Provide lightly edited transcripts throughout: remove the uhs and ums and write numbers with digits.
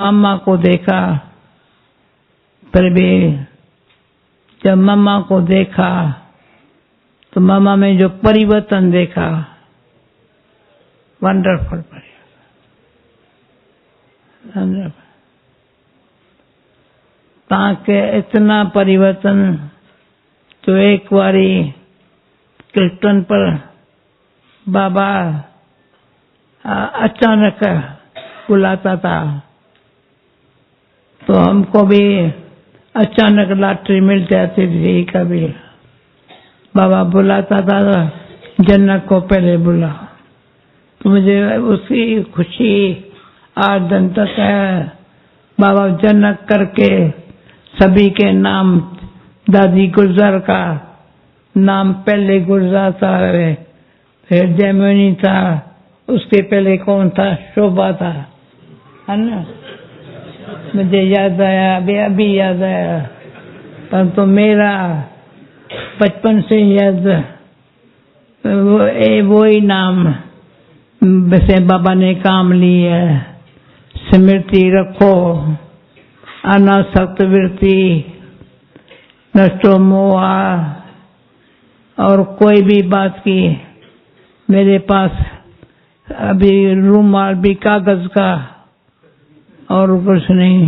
अम्मा को देखा, फिर भी जब मम्मा को देखा तो मम्मा में जो परिवर्तन देखा, वंडरफुल परिवर्तन, ताकि इतना परिवर्तन तो एक बारी कीर्तन पर बाबा अचानक बुलाता था, तो हमको भी अचानक लॉटरी मिल जाती थी। कभी बाबा बुलाता था, जन्नत को पहले बुला, तो मुझे उसकी खुशी आज दिन तक है। बाबा जन्नत करके सभी के नाम, दादी गुलजार का नाम पहले गुलजार था, फिर जयमनी था, उसके पहले कौन था, शोभा था, है ना। मुझे याद आया, अभी याद आया, पर तो मेरा बचपन से याद वो ही नाम वैसे बाबा ने काम ली है। स्मृति रखो अनासक्त वृत्ति, नष्टो मोहा, और कोई भी बात की मेरे पास अभी रूमाल भी कागज का और कुछ नहीं,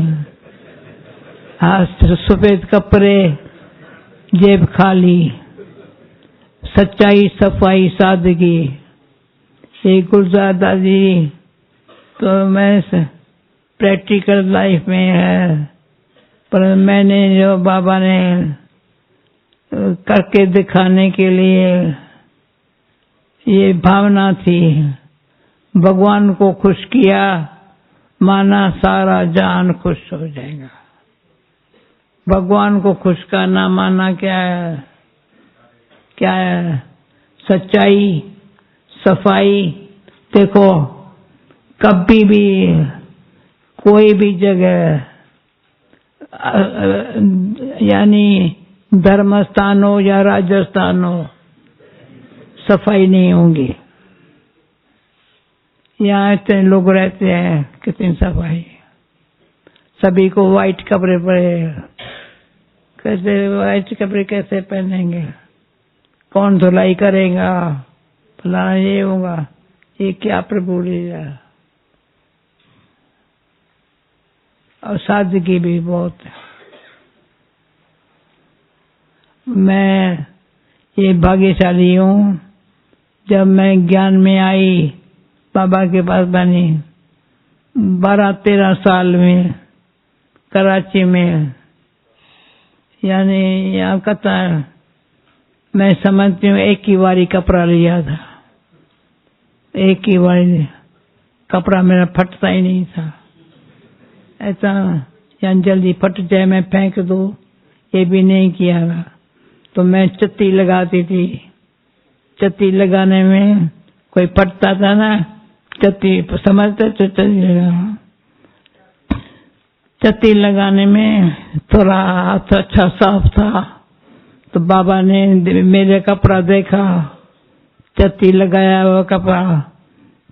हाथ सफेद कपड़े, जेब खाली, सच्चाई सफाई सादगी, ये गुलजार दादी तो मैं प्रैक्टिकल लाइफ में है, पर मैंने जो बाबा ने करके दिखाने के लिए ये भावना थी, भगवान को खुश किया, माना सारा जान खुश हो जाएगा। भगवान को खुश करना माना क्या है? क्या है? सच्चाई सफाई। देखो कभी भी कोई भी जगह यानी धर्म स्थान हो या राजस्थान हो, सफाई नहीं होगी। यहाँ इतने लोग रहते हैं, कितनी सफाई, सभी को व्हाइट कपड़े पड़े, कैसे व्हाइट कपड़े कैसे पहनेंगे, कौन धुलाई करेगा, फलाना ये होगा, ये क्या प्रभु लीला। और सादगी भी बहुत है। मैं ये भाग्यशाली हूँ, जब मैं ज्ञान में आई, बाबा के पास बनी 12-13 साल में, कराची में, यानी यहाँ कहता है, मैं समझती हूँ एक ही बारी कपड़ा लिया था, एक ही बारी कपड़ा मेरा फटता ही नहीं था। ऐसा या जल्दी फट जाए मैं फेंक दूँ, ये भी नहीं किया था। तो मैं चत्ती लगाती थी, चत्ती लगाने में कोई फटता था ना, चत्ती समझते, चत्ती लगाने में थोड़ा हाथ अच्छा साफ था, तो बाबा ने मेरे कपड़ा देखा, चत्ती लगाया हुआ कपड़ा,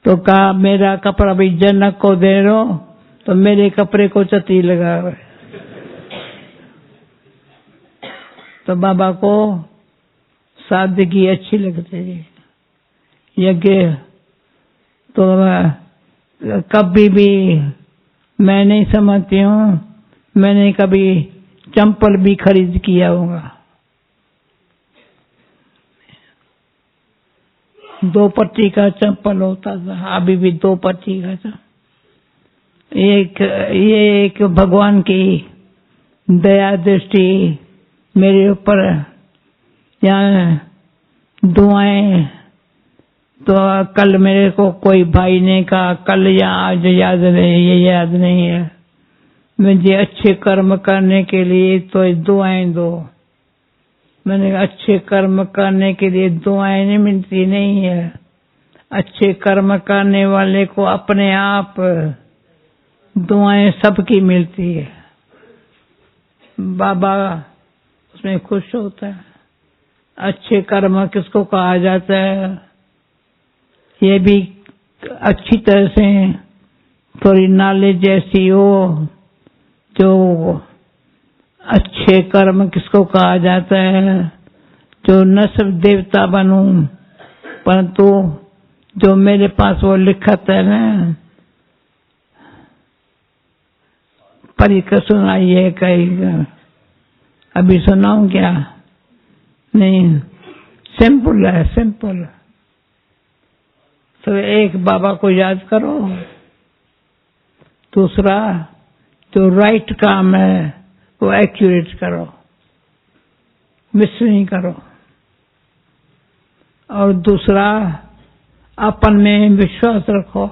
तो कहा मेरा कपड़ा भी जनक को दे दो, तो मेरे कपड़े को चत्ती लगा। तो बाबा को सादगी अच्छी लगती है। यज्ञ तो कभी भी मैं नहीं समझती हूँ, मैंने कभी चंपल भी खरीद किया होगा। 2 पट्टी का चंपल होता था, अभी भी 2 पट्टी का था। ये एक भगवान की दया दृष्टि मेरे ऊपर, यहाँ दुआएं, तो कल मेरे को कोई भाई ने कहा, कल या आज याद नहीं, ये याद नहीं है, मुझे अच्छे कर्म करने के लिए तो दुआएं दो। मैंने अच्छे कर्म करने के लिए दुआएं नहीं मिलती, नहीं है। अच्छे कर्म करने वाले को अपने आप दुआएं सबकी मिलती है। बाबा उसमें खुश होता है। अच्छे कर्म किसको कहा जाता है, ये भी अच्छी तरह से थोड़ी नॉलेज ऐसी हो जो अच्छे कर्म किसको कहा जाता है, जो न सिर्फ देवता बनूं परंतु जो मेरे पास वो लिखत है ना, परी का सुनाइए कहीं, अभी सुनाऊं क्या? नहीं, सिंपल है, सिंपल। तो एक बाबा को याद करो, दूसरा जो राइट काम है वो एक्यूरेट करो, मिस नहीं करो, और दूसरा अपन में विश्वास रखो,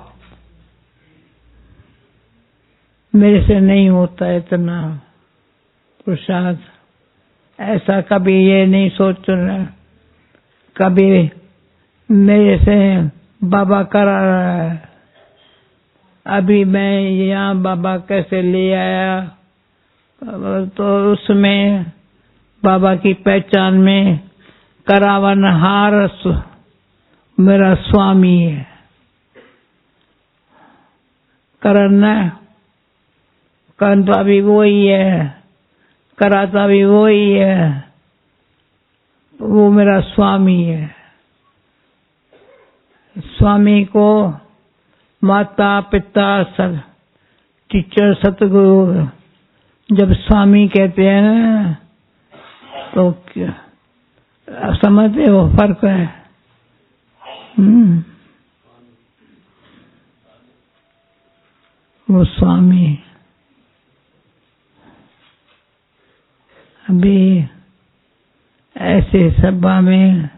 मेरे से नहीं होता इतना पुरुषार्थ। ऐसा कभी ये नहीं सोचना कभी मेरे से बाबा करा रहा है। अभी मैं यहाँ बाबा कैसे ले आया, तो उसमें बाबा की पहचान में करावनहार मेरा स्वामी है। करना करता भी वही है, कराता भी वही है, वो मेरा स्वामी है। स्वामी को माता पिता टीचर सतगुरु जब स्वामी कहते हैं ना, तो समझते हो फर्क है। वो स्वामी अभी ऐसे सभा में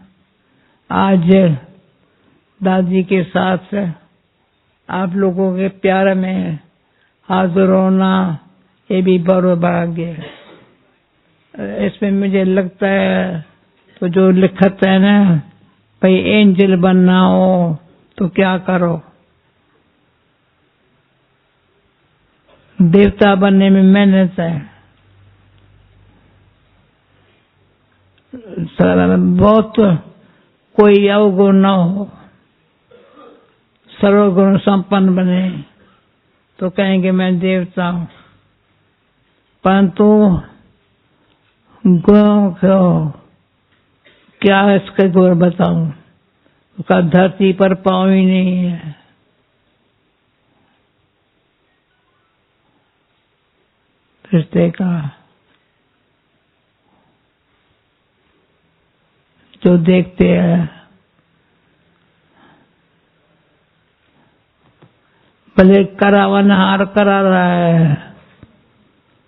आज दादी के साथ आप लोगों के प्यार में हाजिर होना, ये भी बड़ा भाग्य है। इसमें मुझे लगता है तो जो लिखत है ना, भाई एंजल बनना हो तो क्या करो, देवता बनने में मेहनत है, बहुत कोई अवगुण न हो, सर्वगुण संपन्न बने तो कहेंगे मैं देवता हूं। परंतु गुणों को क्या इसके गुण बताऊं, उसका धरती पर पांव ही नहीं है। रिश्ते का जो देखते हैं, भले करावनहार करा रहा है,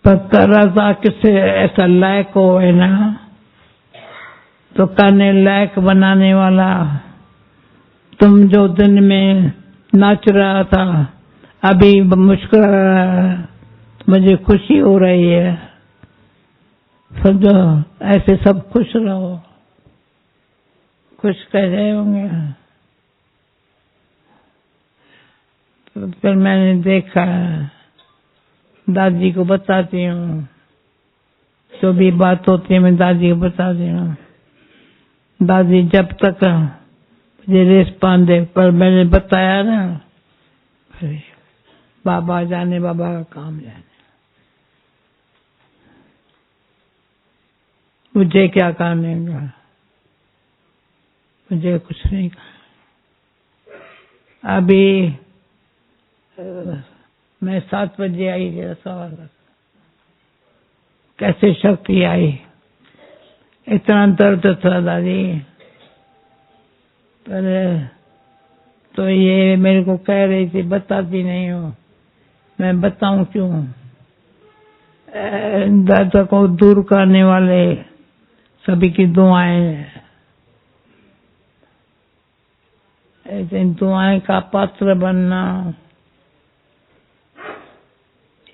पर कराता किसे ऐसा लायक हो है ना, तो करने लायक बनाने वाला। तुम जो दिन में नाच रहा था, अभी मुस्कुरा रहा है, तो मुझे खुशी हो रही है। समझो, ऐसे सब खुश रहो, खुश कह रहे होंगे। तो फिर मैंने देखा, दादी को बताती हूँ, जो भी बात होती है मैं दादी को बताती हूँ। दादी जब तक मुझे रेस्पॉन्स दे, पर मैंने बताया ना, बाबा जाने, बाबा का काम जाने, मुझे क्या करने का, मुझे कुछ नहीं करना। अभी मैं 7 बजे आई थी, सवाल कैसे शक्ति आई, इतना दर्द था दादी। पर तो ये मेरे को कह रही थी बताती नहीं हो, मैं बताऊं क्यों? दर्द को दूर करने वाले सभी की दुआएं, ऐसे दुआएं का पात्र बनना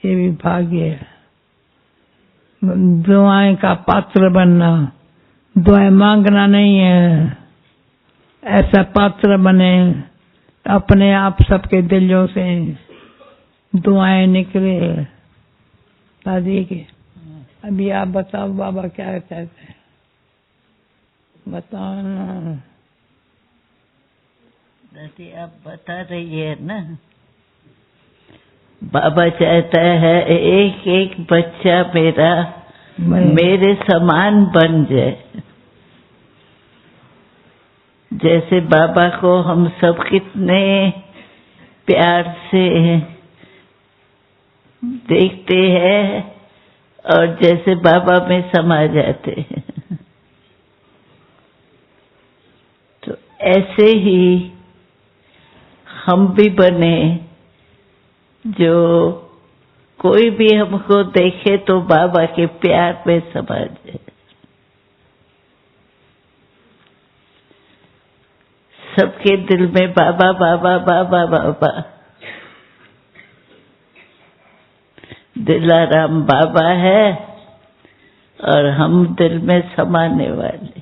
ये भी भाग्य है। दुआएं का पात्र बनना, दुआएं मांगना नहीं है, ऐसा पात्र बने अपने आप सबके दिलों से दुआएं निकले दादी की। अभी आप बताओ बाबा क्या कहते हैं, बताओ ना दादी। आप बता रही है ना बाबा चाहता है एक एक बच्चा मेरे समान बन जाए। जैसे बाबा को हम सब कितने प्यार से देखते हैं और जैसे बाबा में समा जाते हैं, तो ऐसे ही हम भी बने, जो कोई भी हमको देखे तो बाबा के प्यार में समा जाए। सबके दिल में बाबा बाबा बाबा बाबा। दिलाराम बाबा है और हम दिल में समाने वाले।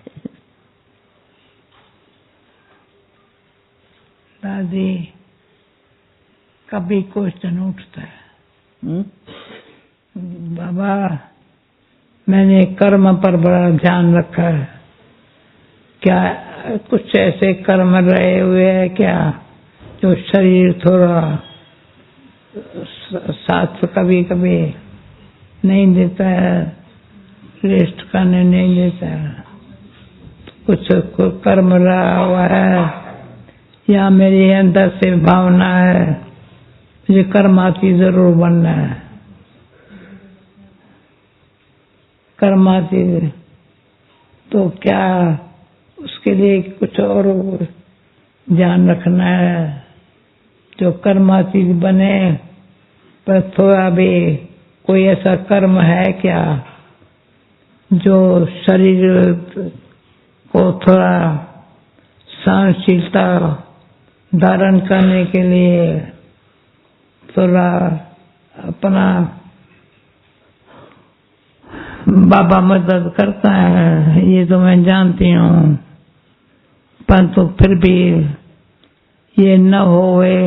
दादी कभी क्वेश्चन उठता है, बाबा मैंने कर्म पर बड़ा ध्यान रखा है, क्या कुछ ऐसे कर्म रहे हुए हैं क्या जो शरीर थोड़ा साथ कभी कभी नहीं देता है, रेस्ट करने नहीं देता है, कुछ कर्म रहा हुआ है या मेरे अंदर से भावना है मुझे कर्माती जरूर बनना है, कर्माती, तो क्या उसके लिए कुछ और ध्यान रखना है जो कर्मातीत बने, पर थोड़ा भी कोई ऐसा कर्म है क्या जो शरीर को थोड़ा सहनशीलता धारण करने के लिए थोड़ा अपना बाबा मदद करता है, ये तो मैं जानती हूँ, परंतु फिर भी ये न होवे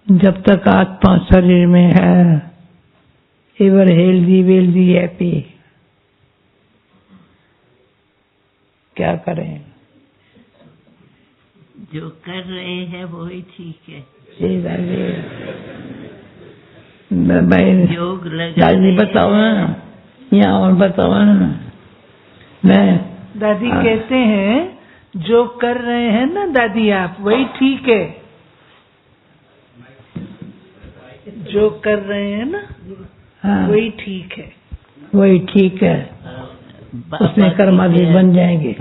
जब तक आत्मा शरीर में है, एवर हेल्दी वेल्दी हैप्पी, क्या करें? जो कर रहे हैं वो ही ठीक है। योग दादी बताओ ना, यहाँ और बताओ ना। मैं दादी कहते हैं जो कर रहे हैं ना दादी आप, वही ठीक है। जो कर रहे हैं ना, हाँ, वही ठीक है, वही ठीक है, उसमें कर्माधीन बन जाएंगे,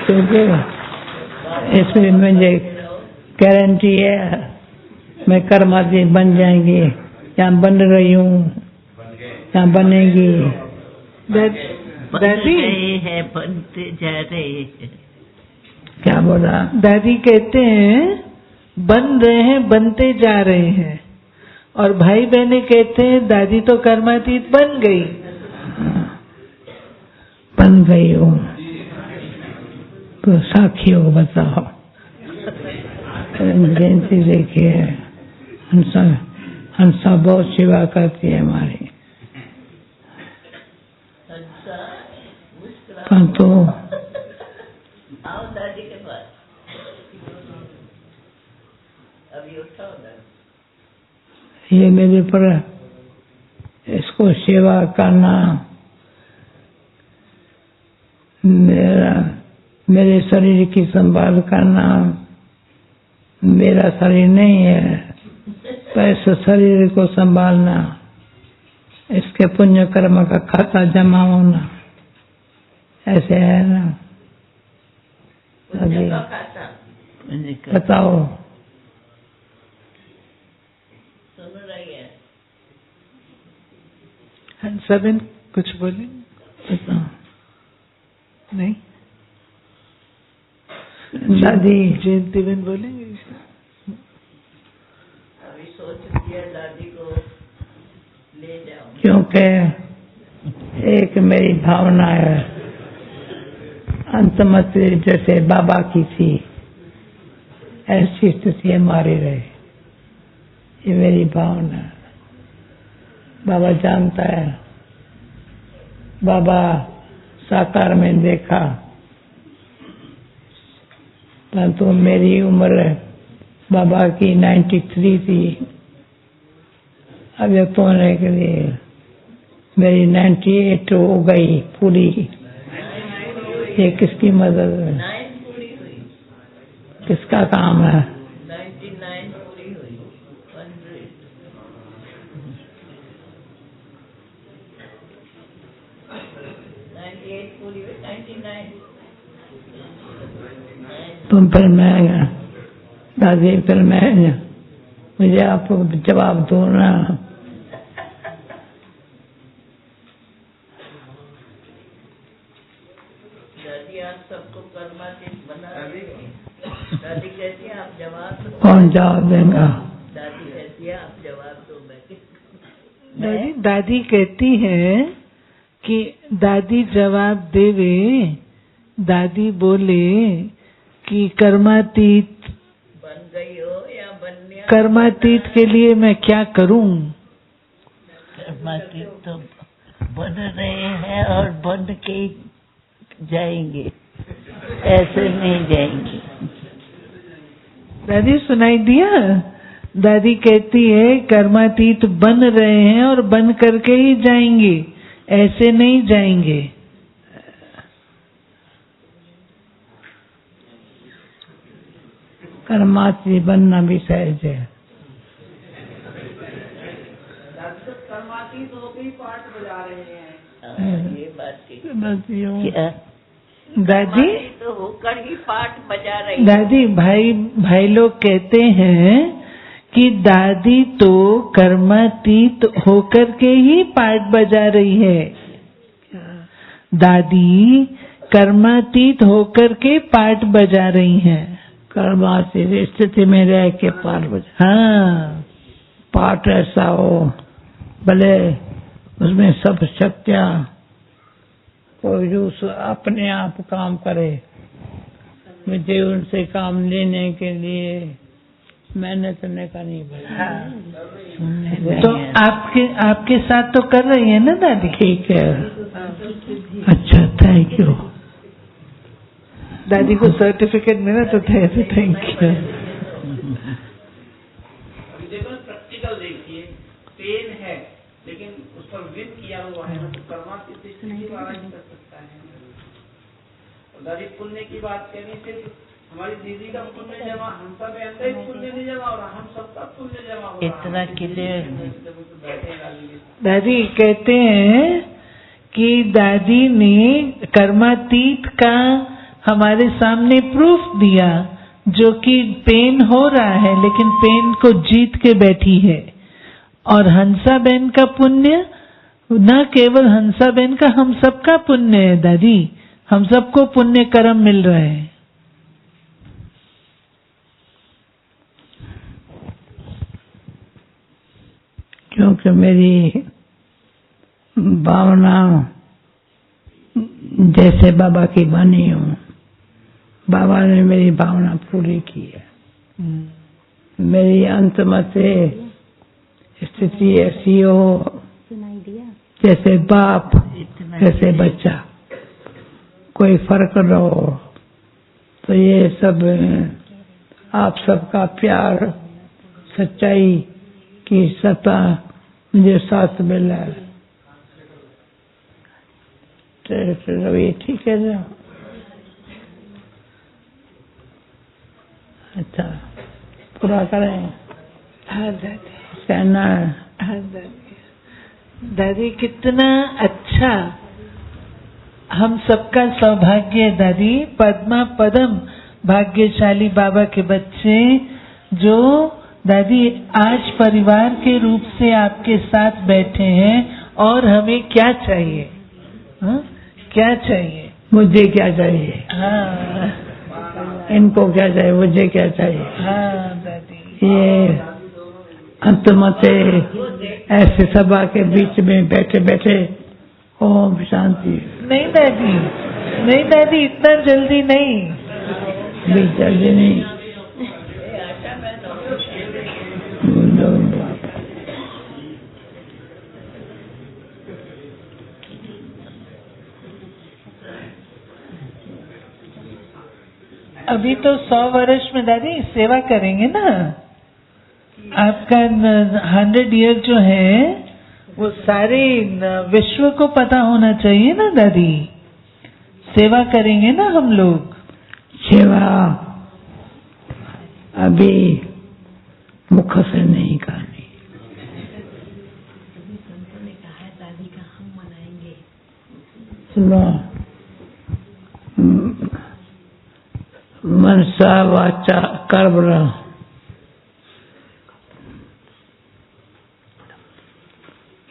क्योंकि इसमें मुझे गारंटी है मैं कर्माधीन बन जाएंगी, यहाँ बन रही हूँ, यहाँ बनेगी। दादी है बनते जा रहे हैं। क्या बोला? दादी कहते हैं बन रहे हैं, बनते जा रहे हैं, और भाई बहने कहते हैं दादी तो कर्मातीत बन गई। बन गई हूँ तो साखियों को बताओ। जयंती देखिए, हंसा बहुत सेवा करती है हमारी, परंतु दादी के पास अभी उठाओ ना, ये मेरे पर इसको सेवा करना, मेरे शरीर की संभाल करना, मेरा शरीर नहीं है, पर इस शरीर को संभालना, इसके पुण्य कर्म का खाता जमा होना, ऐसे है ना। अभी बताओ, सुन रही है? हंसाबेन कुछ बोले? बताओ नहीं? दादी जयंती बहन बोलेंगे? अभी सोच दिया दादी को ले जाऊं, क्योंकि एक मेरी भावना है अंतमत जैसे बाबा की थी, ऐसी स्थिति हमारी रहे, ये मेरी भावना है। बाबा जानता है, बाबा साकार में देखा, परंतु मेरी उम्र बाबा की 93 थी, अव्यक्त होने के लिए। मेरी 98 हो गई पूरी। ये किसकी मदद है? किसका काम है? 99 पूरी हुई। 98 पूरी हुई। 99 तुम फिर मैं दादी, फिर मैं मुझे आपको जवाब दो ना। दादी आप सबको कर्मातीत बना रही है। दादी कहती है आप जवाब दो। कौन जवाब देगा? दादी कहती है आप जवाब दो। दादी कहती है कि दादी जवाब देवे। दादी बोले कि कर्मातीत बन गई हो या बनने? कर्मातीत के लिए मैं क्या करूं? कर्मातीत तो बन रहे हैं और बन के जाएंगे, ऐसे नहीं जाएंगे। दादी सुनाई दिया? दादी कहती है कर्मातीत बन रहे हैं और बन करके ही जाएंगे, ऐसे नहीं जाएंगे। कर्मातीत बनना भी सहज है। कर्मातीत होकर ही पाठ बजा रहे हैं। ये बात ठीक है। बस यूं। क्या? दादी तो होकर ही पाठ बजा रही। दादी भाई लोग कहते हैं कि दादी तो कर्मातीत होकर के ही पाठ बजा रही है। दादी कर्मातीत होकर के पाठ बजा रही हैं। कर्मातीत स्थिति में रह के पाठ बजा। हाँ, पाठ ऐसा हो भले उसमें सब शक्तियाँ कोई जो अपने आप काम करे, मुझे उनसे काम लेने के लिए मेहनत करने का नहीं पड़ा। तो आपके साथ तो कर रही है ना दादी? ठीक है, अच्छा, थैंक यू। दादी को सर्टिफिकेट मिला तो थैंक यू। देखो प्रैक्टिकल देखिए, पेन है लेकिन उस पर विन किया हुआ है, तो कर्मातीत स्थिति वाला ही कर सकता है। और दादी पुण्य की बात करी, सिर्फ हमारी दीदी का पुण्य जमा, हम सब ऐसा ही पुण्य नहीं जमा हो रहा, हम सबका पुण्य जमा हो रहा। इतना क्लियर दादी कहते हैं कि दादी ने कर्मातीत का हमारे सामने प्रूफ दिया, जो कि पेन हो रहा है लेकिन पेन को जीत के बैठी है। और हंसाबेन का पुण्य न केवल हंसाबेन का, हम सबका पुण्य है दादी, हम सबको पुण्य कर्म मिल रहे हैं। क्योंकि मेरी भावना जैसे बाबा की बनी हूँ, बाबा ने मेरी भावना पूरी की है। मेरी अंतमत स्थिति ऐसी हो जैसे बाप जैसे बच्चा, कोई फर्क न हो। तो ये सब आप सबका प्यार, सच्चाई की सत्ता मुझे साथ मिला है। तो ये ठीक है ना? अच्छा, पूरा करें। हाँ दादी, कहना है। हाँ दादी। दादी कितना अच्छा हम सबका सौभाग्य है दादी। पद्मा पदम भाग्यशाली बाबा के बच्चे, जो दादी आज परिवार के रूप से आपके साथ बैठे हैं। और हमें क्या चाहिए? हाँ? क्या चाहिए? मुझे क्या चाहिए? हाँ, इनको क्या चाहिए? मुझे क्या चाहिए? हाँ दादी। ये अंतमत ऐसे सभा के बीच में बैठे बैठे ओम शांति। नहीं दादी, नहीं दादी, इतना जल्दी नहीं। भी जल्दी नहीं। अभी तो 100 वर्ष में दादी सेवा करेंगे ना, आपका 100 ईयर जो है वो सारे विश्व को पता होना चाहिए ना दादी, सेवा करेंगे ना हम लोग। सेवा अभी मुख से नहीं करनी। सुनो, मनसा वाचा कर्मणा,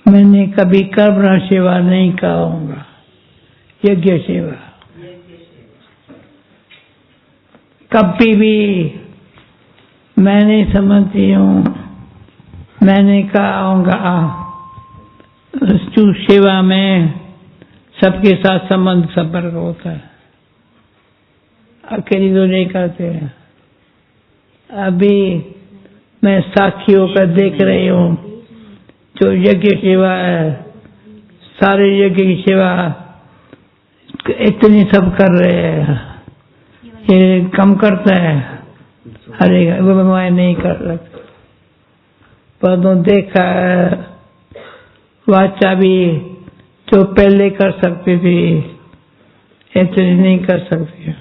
मैंने कभी कर्मणा सेवा नहीं कहूँगा, यज्ञ सेवा कभी भी मैं नहीं समझती हूँ। मैंने कहूँगा सेवा में सबके साथ संबंध संपर्क होता है, अकेली तो नहीं करते हैं। अभी मैं साक्षी होकर देख रही हूँ, जो यज्ञ सेवा है, सारे यज्ञ की सेवा इतनी सब कर रहे हैं, ये कम करता है, अरे वो मैं नहीं कर सकता। पर तो देखा है, वाचा भी जो पहले कर सकती थी इतनी नहीं कर सकती,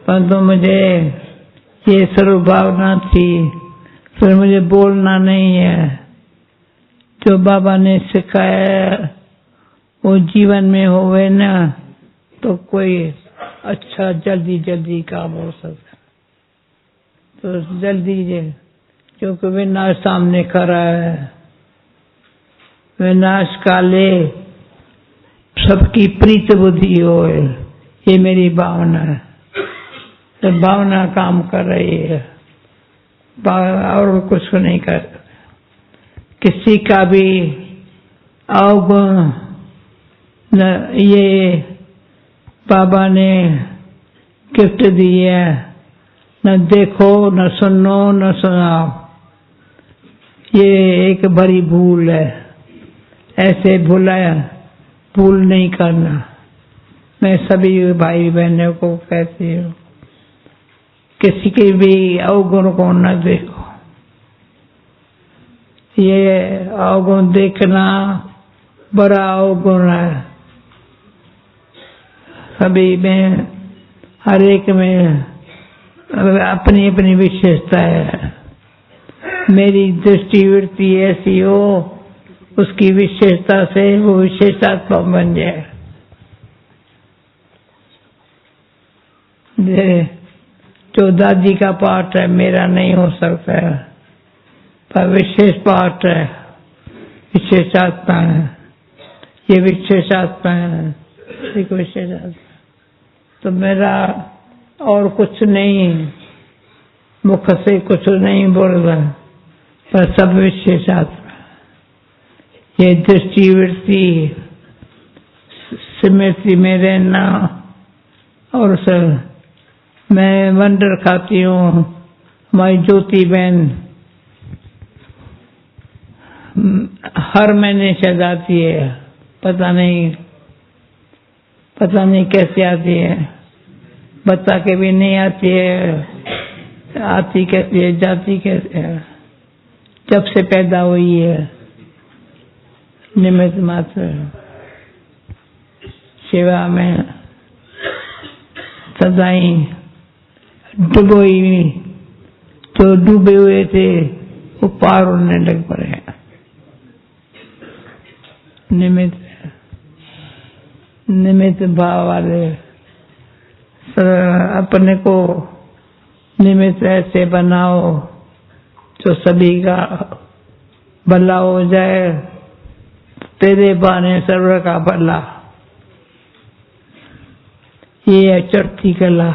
परंतु मुझे ये सर्वभावना थी, फिर मुझे बोलना नहीं है। जो बाबा ने सिखाया वो जीवन में होवे ना, तो कोई अच्छा जल्दी जल्दी काम हो सकता, तो जल्दी क्योंकि विनाश सामने खड़ा है। विनाश काले सबकी प्रीत बुद्धि हो, ये मेरी भावना है। तो भावना काम कर रही है और कुछ नहीं कर। किसी का भी अवगुण ये बाबा ने गिफ्ट दी है, न देखो न सुनो न सुनाओ, ये एक बड़ी भूल है। ऐसे भूल नहीं करना। मैं सभी भाई बहनों को कहती हूँ, किसी के भी अवगुण को न देखो। ये अवगुण देखना बड़ा अवगुण है। सभी में, हर एक में अपनी अपनी विशेषता है। मेरी दृष्टिवृत्ति ऐसी हो, उसकी विशेषता से वो विशेषात्मा बन जाए। जो दादी का पाठ है मेरा नहीं हो सकता है, पर विशेष पाठ है, विशेषात्मा है। ये विशेषात्मा है, एक विशेषात्मा। तो मेरा और कुछ नहीं, मुख से कुछ नहीं बोल रहा, पर सब विशेषात्मा। ये दृष्टिवृत्ति स्मृति में रहना, और सब मैं वंडर खाती हूँ। हमारी ज्योति बहन हर महीने शायद आती है, पता नहीं कैसे आती है, बता के भी नहीं आती है, आती कैसे है, जाती कैसे है। जब से पैदा हुई है, निमित्त मात्र सेवा में सदाई डुबोई, जो डूबे हुए थे वो पार होने लग पड़े। निमित्त भाव वाले अपने को निमित्त ऐसे बनाओ जो सभी का भला हो जाए। तेरे बहाने सर्व का भला, ये है चढ़ती कला,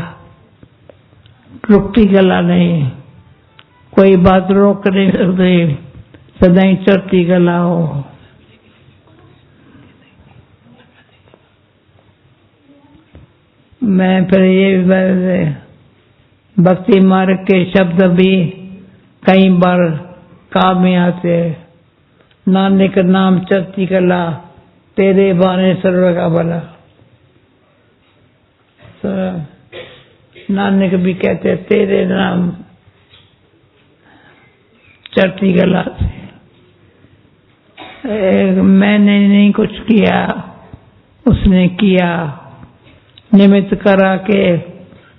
रुकती कला नहीं। कोई बात रोक नहीं सकते, सदा ही चढ़ती कला हो। मैं फिर ये भक्ति मार्ग के शब्द भी कई बार काम में आते हैं। नानक नाम चढ़ती कला, तेरे बहाने सर्व का भला। नानक भी कहते तेरे नाम चढ़ती गला से। मैंने नहीं कुछ किया, उसने किया, निमित्त करा के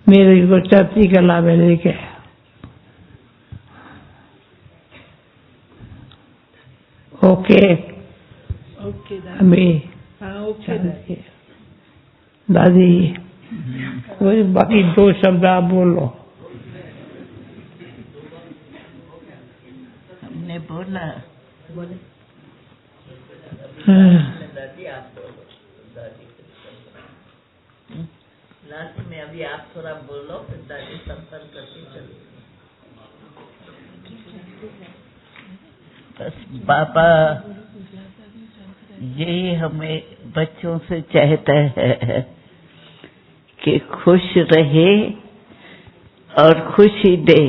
मेरे को चढ़ती गला में लेके। ओके ओके अभी हाँ ओके दादी वही बाकी 2 शब्द आप बोलो। हमने बोला दादी आप बोलो, दादी लास्ट में अभी आप थोड़ा बोलो, फिर दादी संपर्क करके चलो। बस बाबा यही हमें बच्चों से चाहता है कि खुश रहे और खुशी दे।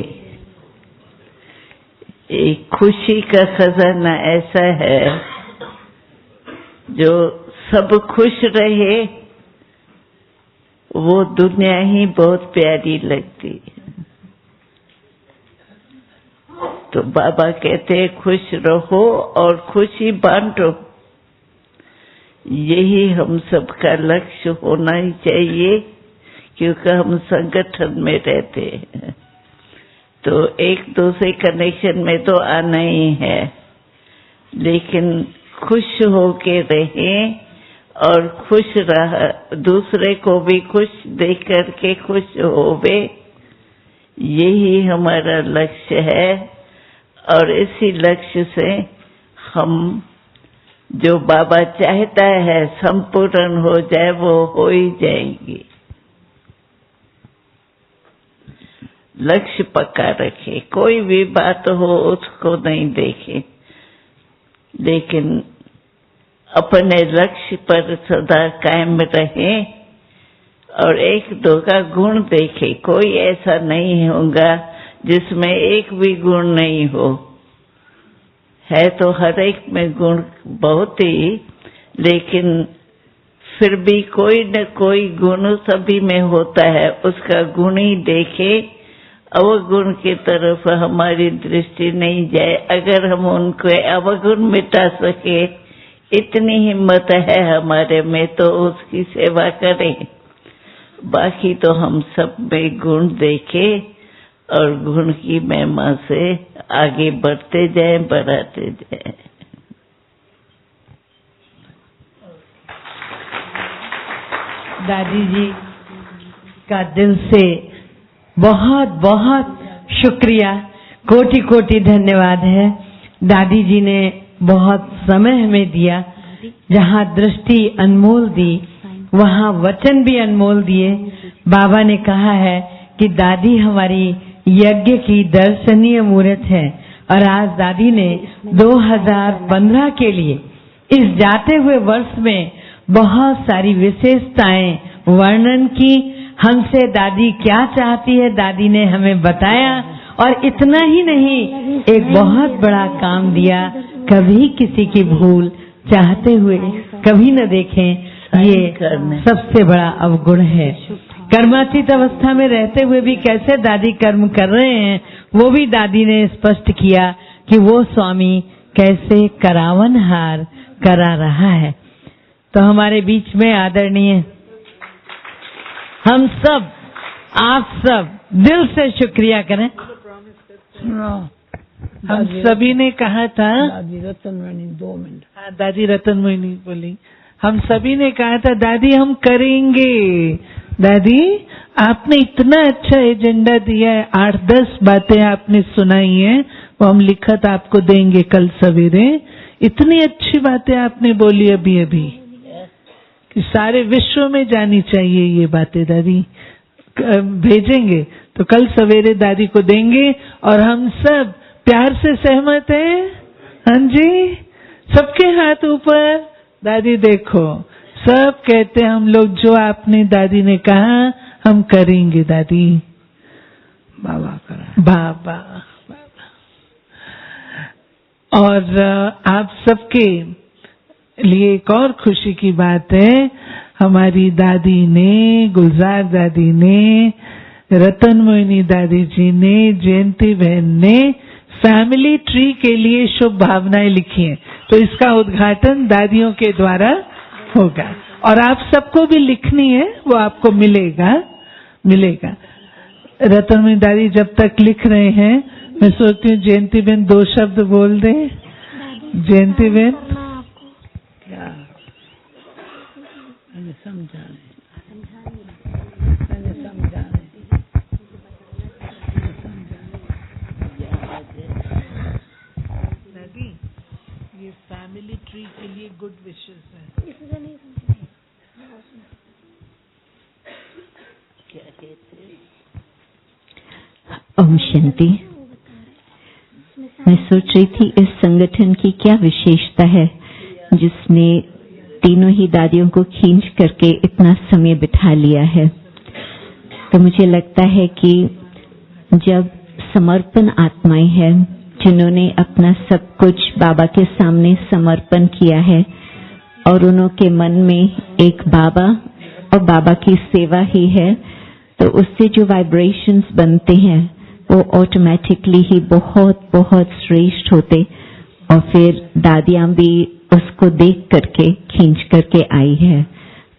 एक खुशी का खजाना ऐसा है जो सब खुश रहे, वो दुनिया ही बहुत प्यारी लगती है। तो बाबा कहते हैं खुश रहो और खुशी बांटो। यही हम सबका लक्ष्य होना ही चाहिए, क्योंकि हम संगठन में रहते हैं तो एक दूसरे कनेक्शन में तो आना ही है, लेकिन खुश होके रहें और खुश रह दूसरे को भी खुश देख करके खुश होवे, यही हमारा लक्ष्य है। और इसी लक्ष्य से हम जो बाबा चाहता है संपूर्ण हो जाए, वो हो ही जाएंगी। लक्ष्य पक्का रखे, कोई भी बात हो उसको नहीं देखे, लेकिन अपने लक्ष्य पर सदा कायम रहे और एक दो का गुण देखे। कोई ऐसा नहीं होगा जिसमें एक भी गुण नहीं हो, है तो हर एक में गुण बहुत ही, लेकिन फिर भी कोई न कोई गुण सभी में होता है, उसका गुण ही देखे, अवगुण की तरफ हमारी दृष्टि नहीं जाए। अगर हम उनको अवगुण मिटा सके, इतनी हिम्मत है हमारे में, तो उसकी सेवा करें। बाकी तो हम सब में गुण देखे और गुण की महिमा से आगे बढ़ते जाए, बढ़ाते जाए। दादी जी का दिल से बहुत बहुत शुक्रिया, कोटि कोटि धन्यवाद है। दादी जी ने बहुत समय हमें दिया, जहाँ दृष्टि अनमोल दी वहाँ वचन भी अनमोल दिए। बाबा ने कहा है कि दादी हमारी यज्ञ की दर्शनीय मूर्त है, और आज दादी ने 2015 के लिए इस जाते हुए वर्ष में बहुत सारी विशेषताएं वर्णन की। हमसे दादी क्या चाहती है दादी ने हमें बताया, और इतना ही नहीं, एक बहुत बड़ा काम दिया। कभी किसी की भूल चाहते हुए कभी न देखें, ये सबसे बड़ा अवगुण है। कर्मातीत अवस्था में रहते हुए भी कैसे दादी कर्म कर रहे हैं, वो भी दादी ने स्पष्ट किया कि वो स्वामी कैसे करावनहार करा रहा है। तो हमारे बीच में आदरणीय हम सब, आप सब दिल से शुक्रिया करें। हम सभी ने कहा था, दादी रतनमणि 2 मिनट। हाँ दादी रतनमणि बोली, हम सभी ने कहा था दादी हम करेंगे। दादी आपने इतना अच्छा एजेंडा दिया है, 8-10 बातें आपने सुनाई हैं, वो हम लिखत आपको देंगे कल सवेरे। इतनी अच्छी बातें आपने बोली अभी अभी कि सारे विश्व में जानी चाहिए ये बातें। दादी भेजेंगे तो कल सवेरे दादी को देंगे, और हम सब प्यार से सहमत हैं। हाँ जी, सबके हाथ ऊपर। दादी देखो, सब कहते हैं हम लोग जो आपने दादी ने कहा हम करेंगे। दादी बाबा करा, बाबा। और आप सबके लिए एक और खुशी की बात है, हमारी दादी ने, गुलजार दादी ने रतन मोहिनी दादी जी ने, जयंती बहन ने फैमिली ट्री के लिए शुभ भावनाएं लिखी हैं, तो इसका उद्घाटन दादियों के द्वारा होगा। और आप सबको भी लिखनी है, वो आपको मिलेगा। रतन मोहिनी दादी जब तक लिख रहे हैं, मैं सोचती हूँ जयंती बहन 2 शब्द बोल दें। जयंती बहन, क्या मैंने समझा नहीं। दादी ये फैमिली ट्री के लिए गुड विशेस है। क्या कहते हैं? ओम शांति। मैं सोच रही थी इस संगठन की क्या विशेषता है जिसने तीनों ही दादियों को खींच करके इतना समय बिठा लिया है। तो मुझे लगता है कि जब समर्पण आत्माएं हैं जिन्होंने अपना सब कुछ बाबा के सामने समर्पण किया है और उनके मन में एक बाबा और बाबा की सेवा ही है, तो उससे जो वाइब्रेशंस बनते हैं वो ऑटोमेटिकली ही बहुत बहुत श्रेष्ठ होते। और फिर दादियां भी उसको देख करके खींच करके आई है।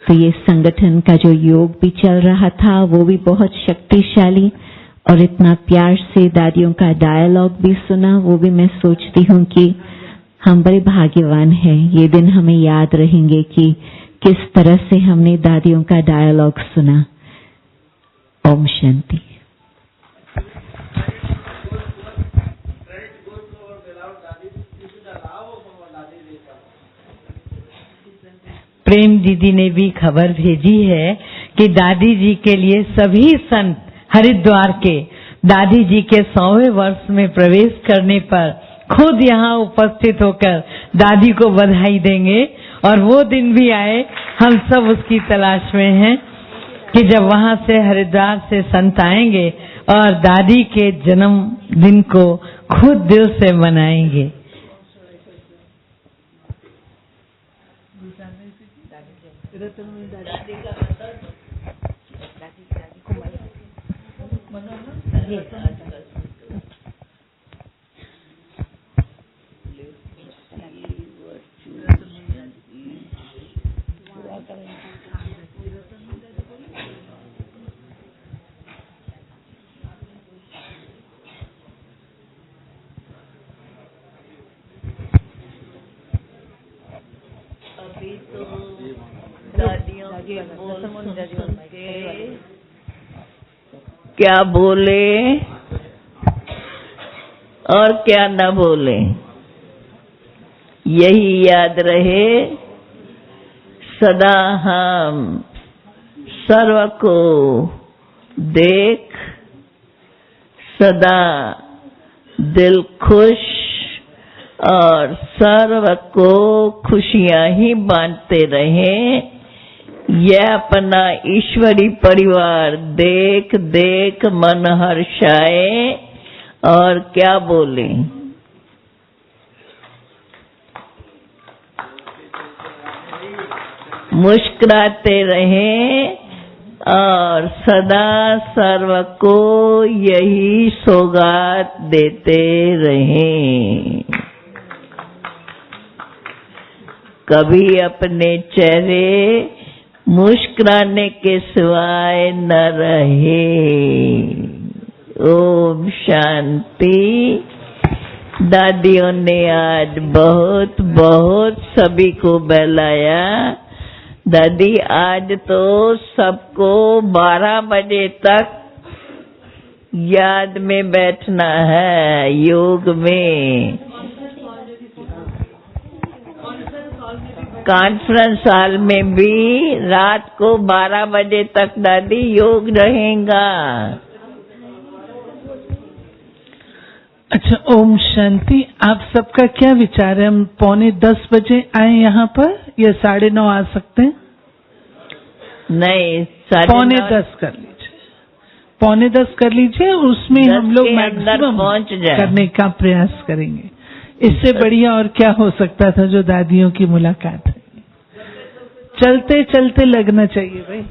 तो ये संगठन का जो योग भी चल रहा था वो भी बहुत शक्तिशाली, और इतना प्यार से दादियों का डायलॉग भी सुना, वो भी मैं सोचती हूँ कि हम बड़े भाग्यवान हैं। ये दिन हमें याद रहेंगे कि किस तरह से हमने दादियों का डायलॉग सुना। ओम शांति। प्रेम दीदी ने भी खबर भेजी है कि दादी जी के लिए सभी संत हरिद्वार के दादी जी के 100वें वर्ष में प्रवेश करने पर खुद यहाँ उपस्थित होकर दादी को बधाई देंगे। और वो दिन भी आए, हम सब उसकी तलाश में हैं कि जब वहाँ से हरिद्वार से संत आएंगे और दादी के जन्मदिन को खुद दिल से मनाएंगे। अभी तो दादियों के बोल सुन के क्या बोले और क्या न बोले यही याद रहे। सदा हम सर्व को देख, सदा दिल खुश और सर्व को खुशियां ही बांटते रहें। यह अपना ईश्वरी परिवार देख देख मन हर्षाए। और क्या बोले, मुस्कुराते रहें और सदा सर्व को यही सौगात देते रहें। कभी अपने चेहरे मुस्कुराने के सिवाय न रहे। ओम शांति। दादियों ने आज बहुत बहुत सभी को बहलाया। दादी आज तो सबको 12 बजे तक याद में बैठना है योग में। कॉन्फ्रेंस हॉल में भी रात को 12 बजे तक दादी योग रहेगा। अच्छा, ओम शांति। आप सबका क्या विचार है? हम 9:45 बजे आए यहाँ पर या 9:30 आ सकते हैं? नहीं, 9:45 कर लीजिए। 9:45 कर लीजिए। उसमें हम लोग मैक्सिमम पहुंच जाए करने का प्रयास करेंगे। इससे बढ़िया और क्या हो सकता था जो दादियों की मुलाकात है। चलते चलते लगना चाहिए भाई।